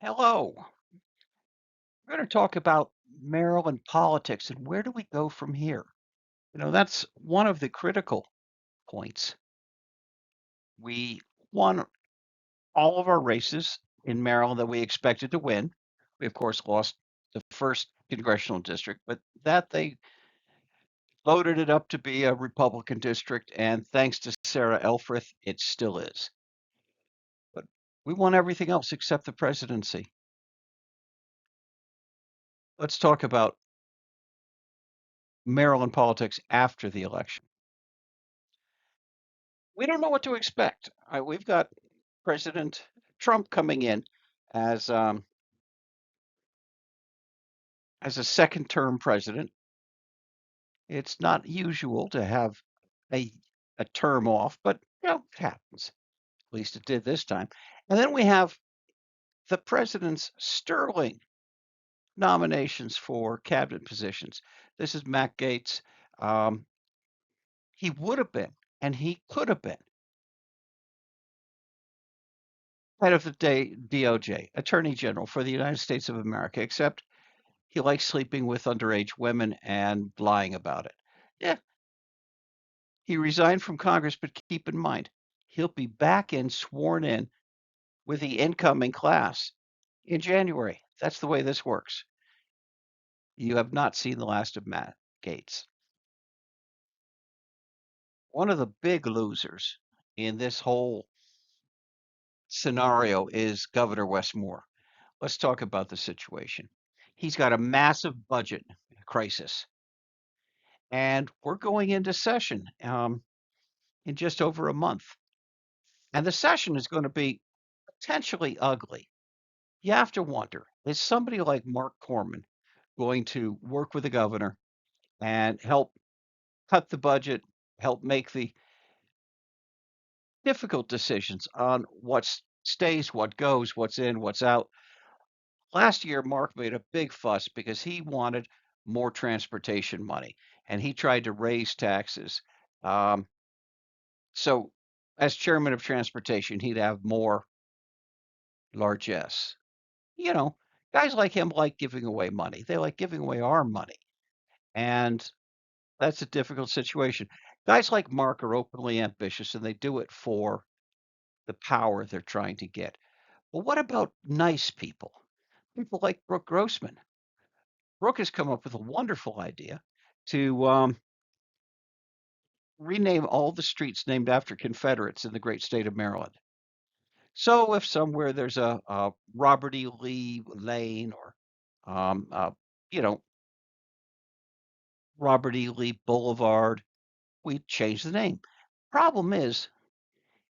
Hello. We're going to talk about Maryland politics and where do we go from here? That's one of the critical points. We won all of our races in Maryland that we expected to win. We, of course, lost the first congressional district, but that they loaded it up to be a Republican district. And thanks to Sarah Elfreth, it still is. But we won everything else except the presidency. Let's talk about Maryland politics after the election. We don't know what to expect. We've got President Trump coming in as um, as a second-term president. It's not usual to have a a term off, but it happens. At least it did this time. And then we have the president's sterling nominations for cabinet positions. This is Matt Gaetz. Um, he would have been, and he could have been, head of the DOJ, Attorney General for the United States of America, except he likes sleeping with underage women and lying about it. Yeah, he resigned from Congress, but keep in mind, he'll be back in sworn in with the incoming class in January. That's the way this works. You have not seen the last of Matt Gaetz. One of the big losers in this whole scenario is Governor Wes Moore. Let's talk about the situation. He's got a massive budget crisis, and we're going into session in just over a month. And the session is going to be potentially ugly. You have to wonder, is somebody like Marc Korman going to work with the governor and help cut the budget, help make the difficult decisions on what stays, what goes, what's in, what's out? Last year, Marc made a big fuss because he wanted more transportation money and he tried to raise taxes. Um, so, as chairman of transportation, he'd have more largesse. you know, Guys like him like giving away money. They like giving away our money. And that's a difficult situation. Guys like Marc are openly ambitious and they do it for the power they're trying to get. But what about nice people? People like Brooke Grossman. Brooke has come up with a wonderful idea to rename all the streets named after Confederates in the great state of Maryland. So if somewhere there's a Robert E. Lee Lane or um, uh, you know, Robert E. Lee Boulevard, we change the name. Problem is,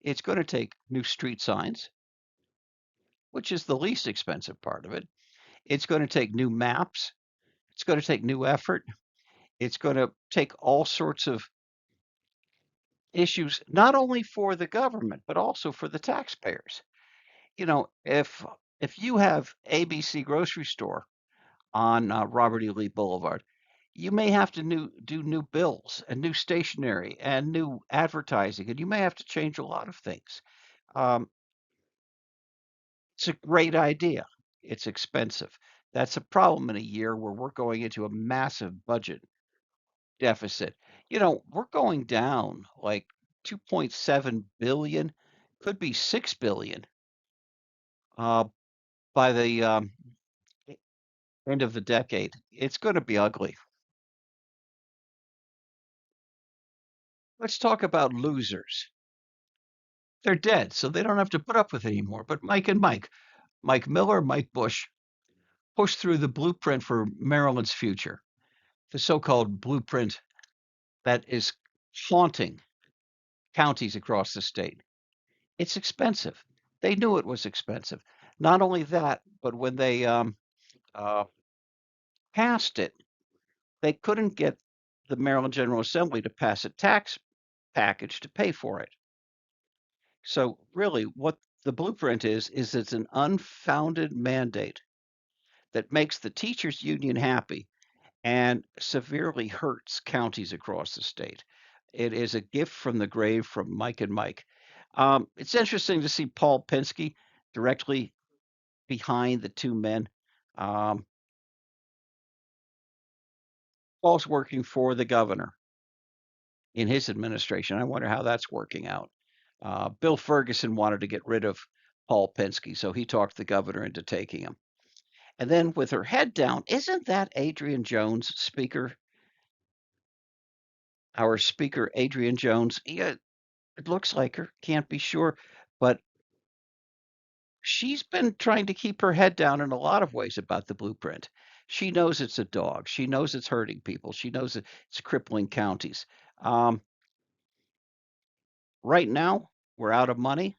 it's going to take new street signs, which is the least expensive part of it. It's going to take new maps. It's going to take new effort. It's going to take all sorts of issues, not only for the government, but also for the taxpayers. If you have ABC grocery store on Robert E. Lee Boulevard, you may have to do new bills and new stationery and new advertising, and you may have to change a lot of things. Um, it's a great idea. It's expensive. That's a problem in a year where we're going into a massive budget deficit. We're going down like 2.7 billion, could be 6 billion uh, by the end of the decade. It's going to be ugly. Let's talk about losers. They're dead, so they don't have to put up with it anymore. But Mike Miller, Mike Bush, pushed through the blueprint for Maryland's future, the so-called blueprint that is haunting counties across the state. It's expensive. They knew it was expensive. Not only that, but when they uh, passed it, they couldn't get the Maryland General Assembly to pass a tax package to pay for it. So really, what the blueprint is it's an unfounded mandate that makes the teachers union happy and severely hurts counties across the state. It is a gift from the grave from Mike and Mike. It's interesting to see Paul Pinsky directly behind the two men. Um, Paul's working for the governor in his administration. I wonder how that's working out. Bill Ferguson wanted to get rid of Paul Pinsky, so he talked the governor into taking him. And then with her head down, isn't that Adrian Jones, Speaker? Our Speaker, Adrian Jones. Yeah, it looks like her. Can't be sure, but she's been trying to keep her head down in a lot of ways about the blueprint. She knows it's a dog. She knows it's hurting people. She knows it's crippling counties. Um, right now, we're out of money,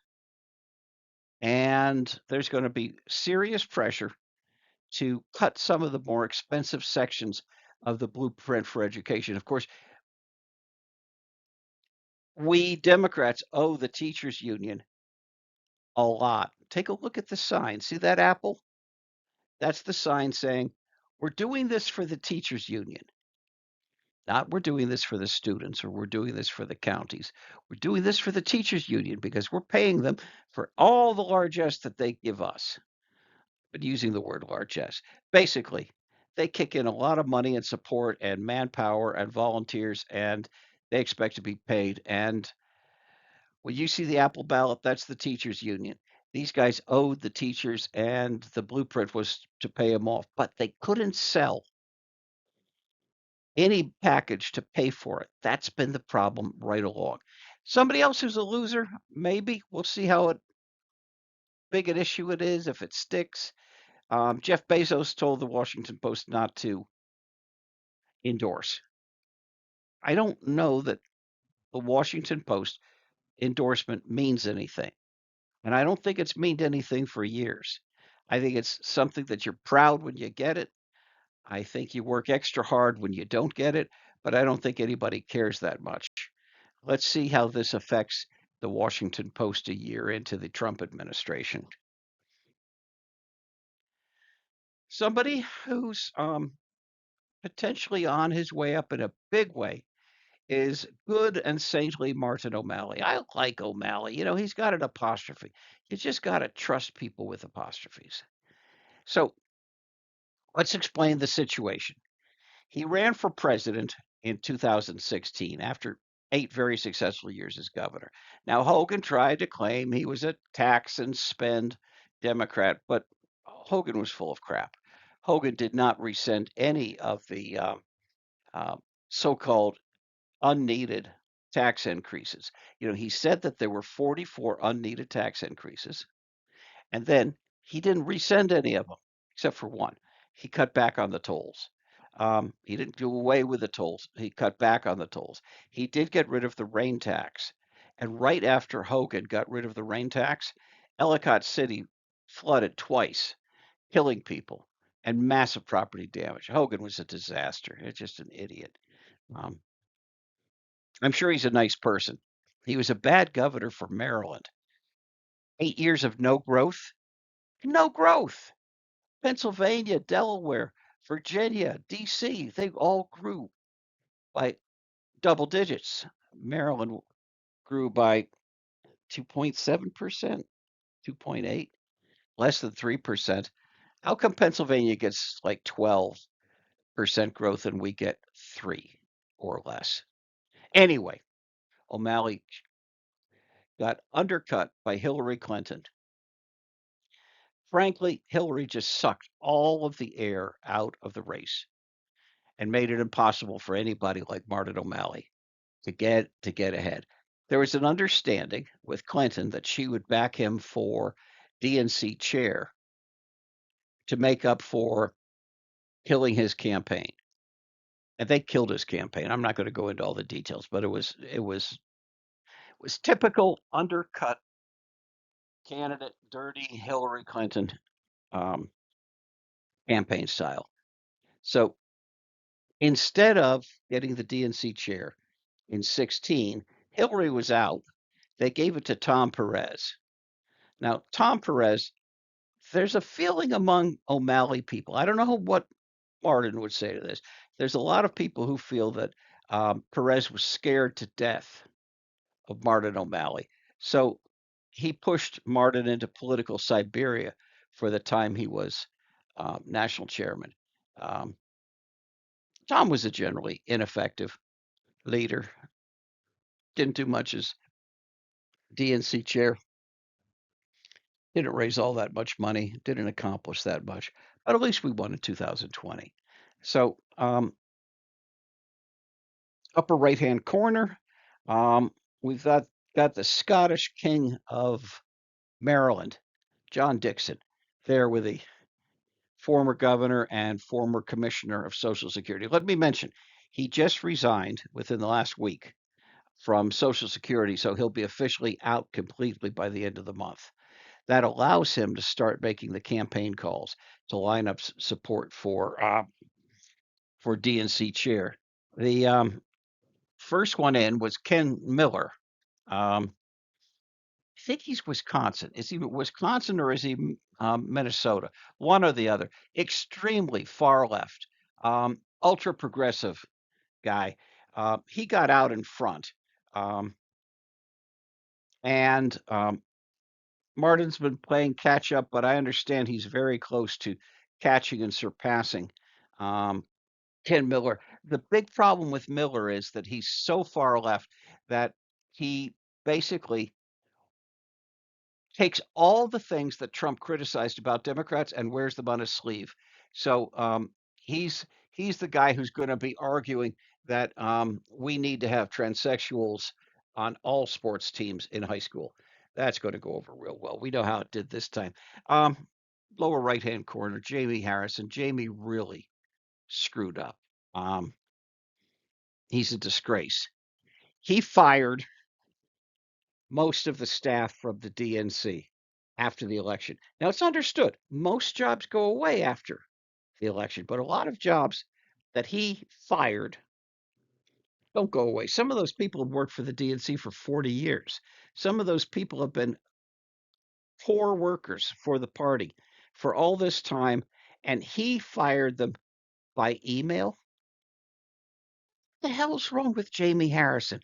and there's going to be serious pressure to cut some of the more expensive sections of the blueprint for education. Of course, we Democrats owe the teachers union a lot. Take a look at the sign. See that apple? That's the sign saying, we're doing this for the teachers union. Not we're doing this for the students or we're doing this for the counties. We're doing this for the teachers union because we're paying them for all the largesse that they give us. But using the word largesse. Basically, they kick in a lot of money and support and manpower and volunteers, and they expect to be paid. And when you see the Apple ballot, that's the teachers union. These guys owed the teachers, and the blueprint was to pay them off, but they couldn't sell any package to pay for it. That's been the problem right along. Somebody else who's a loser, maybe. We'll see how big an issue it is, if it sticks. Jeff Bezos told the Washington Post not to endorse. I don't know that the Washington Post endorsement means anything. And I don't think it's meant anything for years. I think it's something that you're proud when you get it. I think you work extra hard when you don't get it, but I don't think anybody cares that much. Let's see how this affects the Washington Post a year into the Trump administration. Somebody who's potentially on his way up in a big way is good and saintly Martin O'Malley. I like O'Malley. You know, he's got an apostrophe. You just got to trust people with apostrophes. So let's explain the situation. He ran for president in 2016 after 8 very successful years as governor. Now, Hogan tried to claim he was a tax and spend Democrat, but Hogan was full of crap. Hogan did not rescind any of the uh, so called unneeded tax increases. You know, he said that there were 44 unneeded tax increases, and then he didn't rescind any of them except for one. He cut back on the tolls. He didn't do away with the tolls. He cut back on the tolls. He did get rid of the rain tax. And right after Hogan got rid of the rain tax, Ellicott City flooded twice, killing people and massive property damage. Hogan was a disaster. It's just an idiot. Um, I'm sure he's a nice person. He was a bad governor for Maryland. 8 years of no growth. No growth. Pennsylvania, Delaware, Virginia, D.C., they all grew by double digits. Maryland grew by 2.7%, 2.8, less than 3%. How come Pennsylvania gets like 12% growth and we get 3 or less? Anyway, O'Malley got undercut by Hillary Clinton. Frankly, Hillary just sucked all of the air out of the race and made it impossible for anybody like Martin O'Malley to get ahead. There was an understanding with Clinton that she would back him for DNC chair to make up for killing his campaign. And they killed his campaign. I'm not going to go into all the details, but it was typical undercut candidate, dirty Hillary Clinton um, campaign style. So instead of getting the DNC chair in 16, Hillary was out. They gave it to Tom Perez. Now, Tom Perez, there's a feeling among O'Malley people. I don't know what Martin would say to this. There's a lot of people who feel that Perez was scared to death of Martin O'Malley. So he pushed Martin into political Siberia for the time he was national chairman. Um, Tom was a generally ineffective leader. Didn't do much as DNC chair. Didn't raise all that much money. Didn't accomplish that much. But at least we won in 2020. So upper right-hand corner, we've got the Scottish King of Maryland, John Dixon, there with the former governor and former commissioner of Social Security. Let me mention, he just resigned within the last week from Social Security, so he'll be officially out completely by the end of the month. That allows him to start making the campaign calls to line up support for DNC chair. The first one in was Ken Miller. I think he's Wisconsin. Is he Wisconsin or is he Minnesota? One or the other. Extremely far left, ultra progressive guy. He got out in front, and Martin's been playing catch up, but I understand he's very close to catching and surpassing Ken Miller. The big problem with Miller is that he's so far left that he basically takes all the things that Trump criticized about Democrats and wears them on his sleeve. So he's the guy who's going to be arguing that we need to have transsexuals on all sports teams in high school. That's going to go over real well. We know how it did this time. Um, Lower right hand corner, Jamie Harrison. Jamie really screwed up. Um, he's a disgrace. He fired most of the staff from the DNC after the election. Now, it's understood most jobs go away after the election, but a lot of jobs that he fired don't go away. Some of those people have worked for the DNC for 40 years. Some of those people have been poor workers for the party for all this time, and he fired them by email. What the hell's wrong with Jamie Harrison?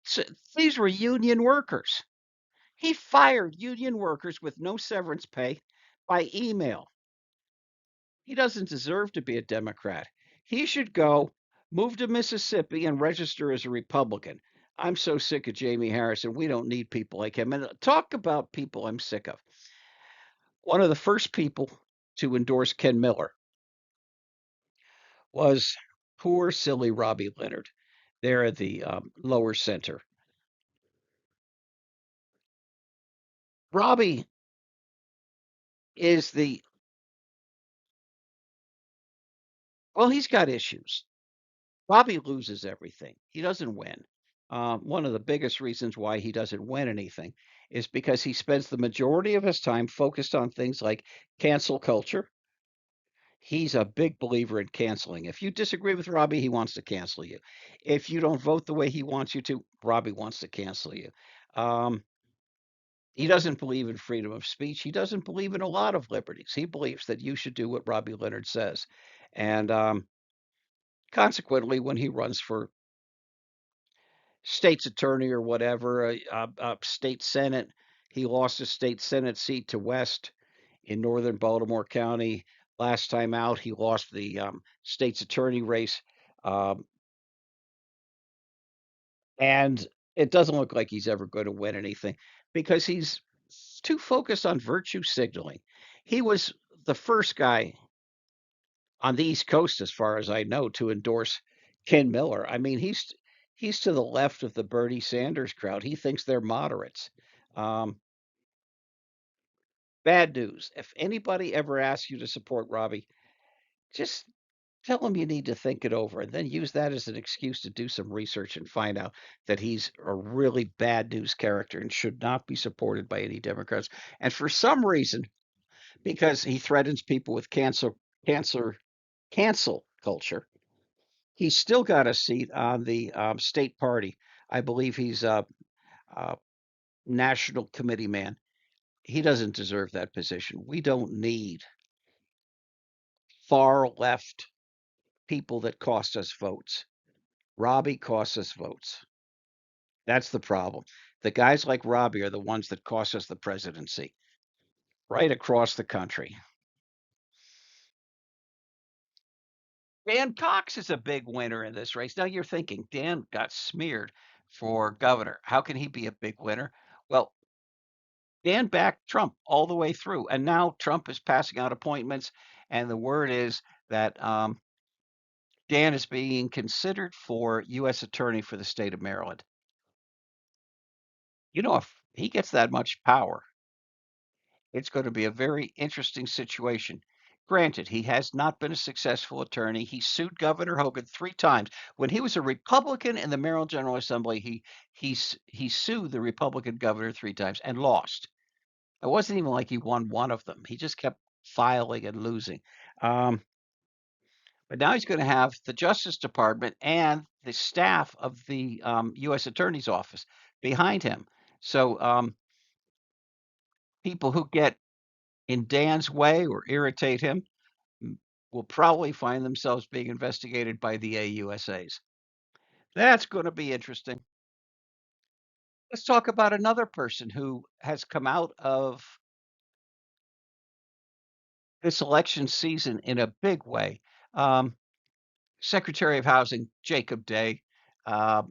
So, these were union workers. He fired union workers with no severance pay by email. He doesn't deserve to be a Democrat. He should go move to Mississippi and register as a Republican. I'm so sick of Jamie Harrison. We don't need people like him. And talk about people I'm sick of. One of the first people to endorse Ken Miller was poor, silly Robbie Leonard there at the lower center. Robbie is well, he's got issues. Robbie loses everything. He doesn't win. One of the biggest reasons why he doesn't win anything is because he spends the majority of his time focused on things like cancel culture. He's a big believer in canceling. If you disagree with Robbie, he wants to cancel you. If you don't vote the way he wants you to, Robbie wants to cancel you. Um, he doesn't believe in freedom of speech. He doesn't believe in a lot of liberties. He believes that you should do what Robbie Leonard says. And consequently, when he runs for state's attorney or whatever, state senate. He lost his state senate seat to West in northern Baltimore County. Last time out, he lost the state's attorney race. Um, and it doesn't look like he's ever going to win anything because he's too focused on virtue signaling. He was the first guy on the East Coast, as far as I know, to endorse Ken Miller. I mean, he's to the left of the Bernie Sanders crowd. He thinks they're moderates. Um, Bad news. If anybody ever asks you to support Robbie, just tell them you need to think it over and then use that as an excuse to do some research and find out that he's a really bad news character and should not be supported by any Democrats. And for some reason, because he threatens people with cancer, cancel culture, he's still got a seat on the state party. I believe he's a national committee man. He doesn't deserve that position. We don't need far left people that cost us votes. Robbie costs us votes. That's the problem. The guys like Robbie are the ones that cost us the presidency. right across the country. Dan Cox is a big winner in this race. Now you're thinking Dan got smeared for governor. How can he be a big winner? Well, Dan backed Trump all the way through, and now Trump is passing out appointments, and the word is that Dan is being considered for U.S. Attorney for the state of Maryland. If he gets that much power, it's going to be a very interesting situation. Granted, he has not been a successful attorney. He sued Governor Hogan 3 times. When he was a Republican in the Maryland General Assembly, he sued the Republican governor 3 times and lost. It wasn't even like he won one of them. He just kept filing and losing. But now he's going to have the Justice Department and the staff of the U.S. Attorney's Office behind him. So people who get in Dan's way or irritate him will probably find themselves being investigated by the AUSAs. That's going to be interesting. Let's talk about another person who has come out of this election season in a big way. Secretary of Housing, Jacob Day. Uh,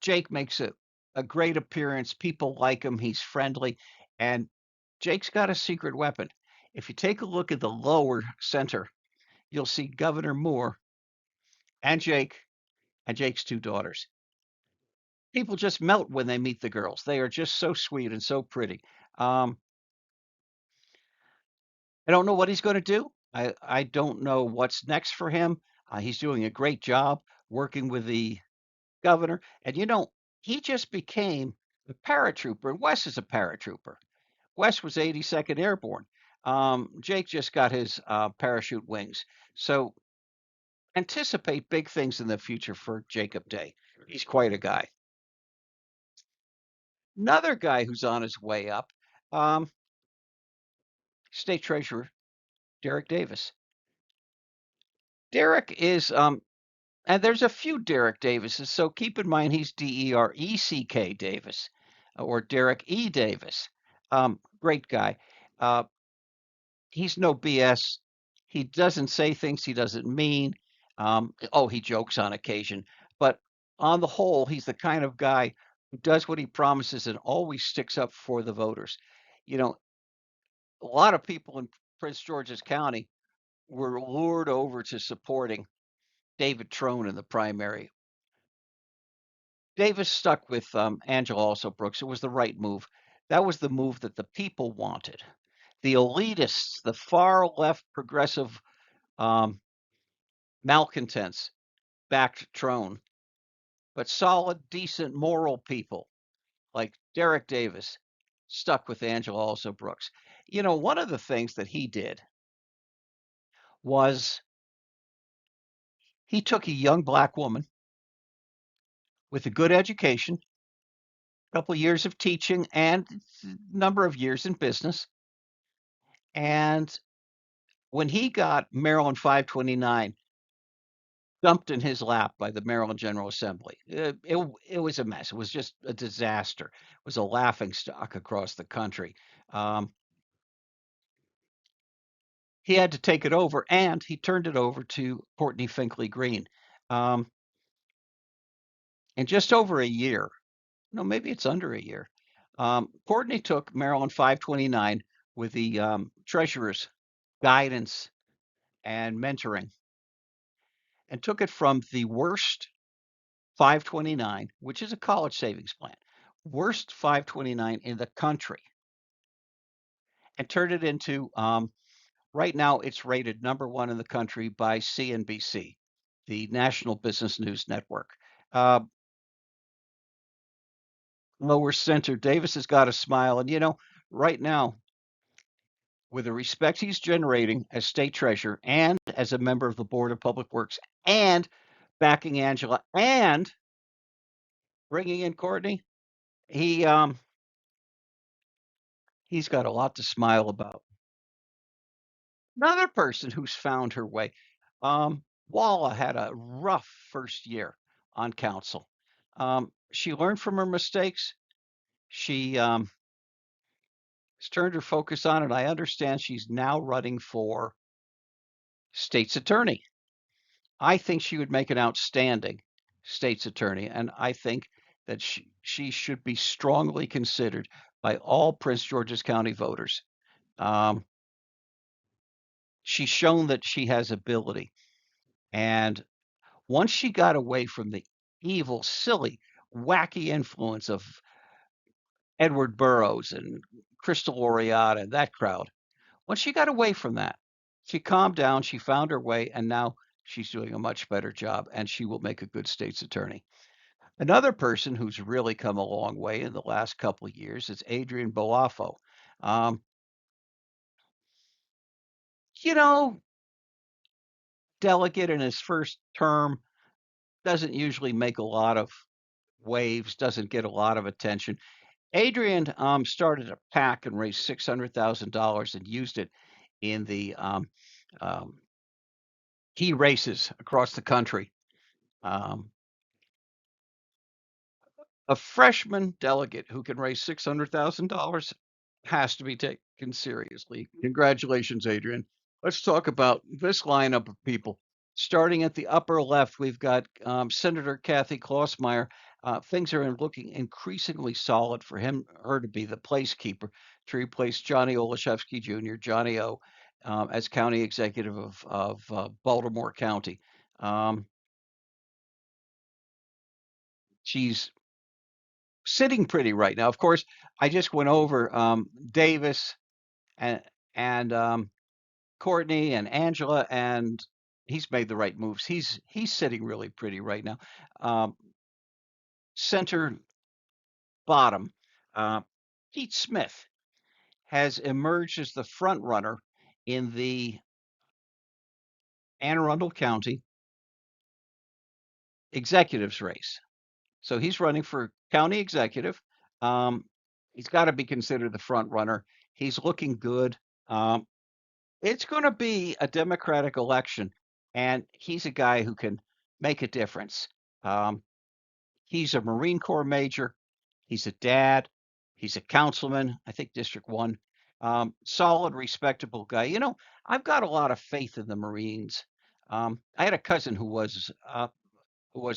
Jake makes a great appearance. People like him. He's friendly. And Jake's got a secret weapon. If you take a look at the lower center, you'll see Governor Moore and Jake's 2 daughters. People just melt when they meet the girls. They are just so sweet and so pretty. I don't know what he's going to do. I don't know what's next for him. He's doing a great job working with the governor. And he just became a paratrooper. And Wes is a paratrooper. Wes was 82nd Airborne. Jake just got his parachute wings. So anticipate big things in the future for Jacob Day. He's quite a guy. Another guy who's on his way up, um, State Treasurer Dereck Davis. Dereck is, and there's a few Dereck Davises, so keep in mind he's Dereck Davis or Dereck E. Davis. Great guy. Uh, he's no BS. He doesn't say things he doesn't mean. He jokes on occasion, but on the whole, he's the kind of guy who does what he promises and always sticks up for the voters. You know, a lot of people in Prince George's County were lured over to supporting David Trone in the primary. Davis stuck with Angela Alsobrooks. It was the right move. That was the move that the people wanted. The elitists, the far left progressive malcontents backed Trone, but solid, decent, moral people like Dereck Davis stuck with Angela Alsobrooks. One of the things that he did was he took a young black woman with a good education, a couple of years of teaching, and a number of years in business. And when he got Maryland 529 dumped in his lap by the Maryland General Assembly, it was a mess. It was just a disaster. It was a laughing stock across the country. He had to take it over, and he turned it over to Courtney Finklea Green. In just over a year, no, maybe it's under a year, Courtney took Maryland 529 with the treasurer's guidance and mentoring and took it from the worst 529, which is a college savings plan, worst 529 in the country, and turned it into, right now, it's rated #1 in the country by CNBC, the National Business News Network. Lower center, Davis has got a smile. And, right now, with the respect he's generating as state treasurer and as a member of the Board of Public Works and backing Angela and bringing in Courtney, he's got a lot to smile about. Another person who's found her way, Walla had a rough first year on council. She learned from her mistakes. She turned her focus on it. I understand she's now running for state's attorney. I think she would make an outstanding state's attorney, and I think that she should be strongly considered by all Prince George's County voters. Um, she's shown that she has ability, and once she got away from the evil, silly, wacky influence of Edward Burroughs and Crystal Oriata and that crowd, once she got away from that, she calmed down, she found her way, and now she's doing a much better job, and she will make a good state's attorney. Another person who's really come a long way in the last couple of years is Adrian Boafo. Um, you know, delegate in his first term doesn't usually make a lot of waves, doesn't get a lot of attention. Adrian started a PAC and raised $600,000 and used it in the um, key races across the country. Um, a freshman delegate who can raise $600,000 has to be taken seriously. Congratulations, Adrian. Let's talk about this lineup of people. Starting at the upper left, we've got Senator Kathy Klausemeier. Things are looking increasingly solid for her to be the placekeeper to replace Johnny Olszewski Jr., Johnny O, as county executive of Baltimore County. She's sitting pretty right now. Of course, I just went over Davis and and Courtney and Angela, and he's made the right moves. He's sitting really pretty right now. Um, Center bottom, uh, Pete Smith has emerged as the front runner in the Anne Arundel County executives race. So he's running for county executive. Um, he's got to be considered the front runner. He's looking good. Um, it's going to be a Democratic election, and he's a guy who can make a difference. Um, he's a Marine Corps major. He's a dad. He's a councilman, I think District 1. Solid, respectable guy. I've got a lot of faith in the Marines. I had a cousin who was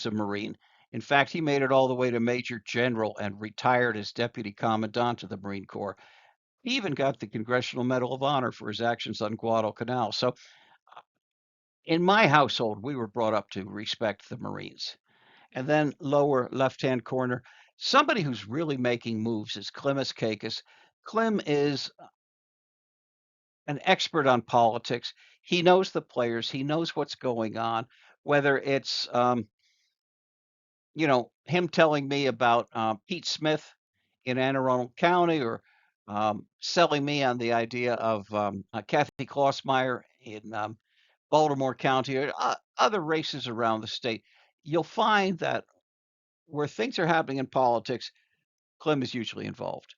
a Marine. In fact, he made it all the way to Major General and retired as Deputy Commandant of the Marine Corps. He even got the Congressional Medal of Honor for his actions on Guadalcanal. So, in my household, we were brought up to respect the Marines. And then lower left-hand corner, somebody who's really making moves is Clemis Kaikis. Clem is an expert on politics. He knows the players. He knows what's going on, whether it's him telling me about Pete Smith in Anne Arundel County, or selling me on the idea of Kathy Klausemeier in Baltimore County, or other races around the state. You'll find that where things are happening in politics, Clem is usually involved.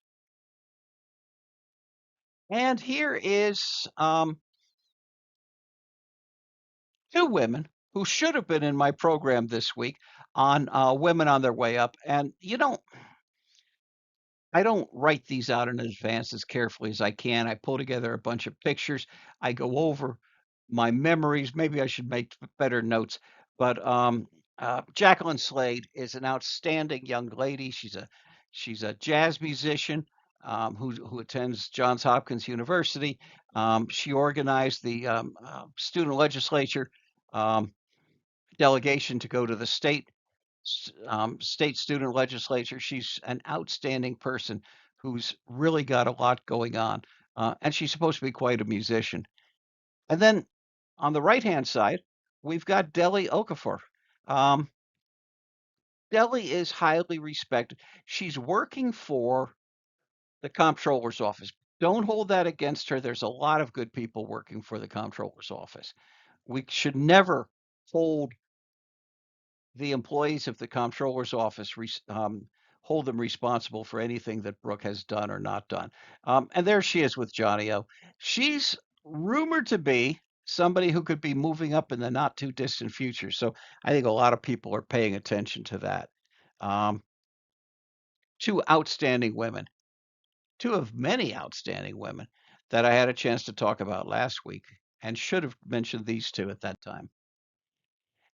And here is two women who should have been in my program this week on women on their way up. And I don't write these out in advance as carefully as I can. I pull together a bunch of pictures. I go over my memories. Maybe I should make better notes. But Jaqueline Slade is an outstanding young lady. She's a jazz musician who attends Johns Hopkins University. She organized the student legislature um, delegation to go to the state student legislature. She's an outstanding person who's really got a lot going on, and she's supposed to be quite a musician. And then on the right hand side, we've got Deli Okafor. Um, Deli is highly respected. She's working for the comptroller's office. Don't hold that against her. There's a lot of good people working for the comptroller's office. We should never hold the employees of the comptroller's office hold them responsible for anything that Brooke has done or not done. And there she is with Johnny O. She's rumored to be somebody who could be moving up in the not too distant future. So I think a lot of people are paying attention to that. Um, two outstanding women. two of many outstanding women that I had a chance to talk about last week and should have mentioned these two at that time.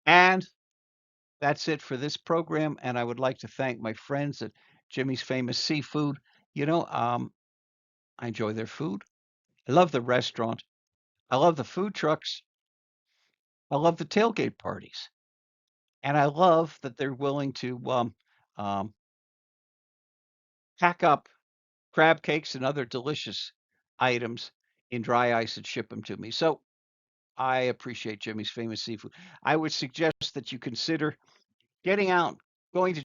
And that's it for this program. And I would like to thank my friends at Jimmy's Famous Seafood. I enjoy their food. I love the restaurant. I love the food trucks. I love the tailgate parties. And I love that they're willing to um, pack up crab cakes and other delicious items in dry ice and ship them to me. So I appreciate Jimmy's Famous Seafood. I would suggest that you consider getting out, going to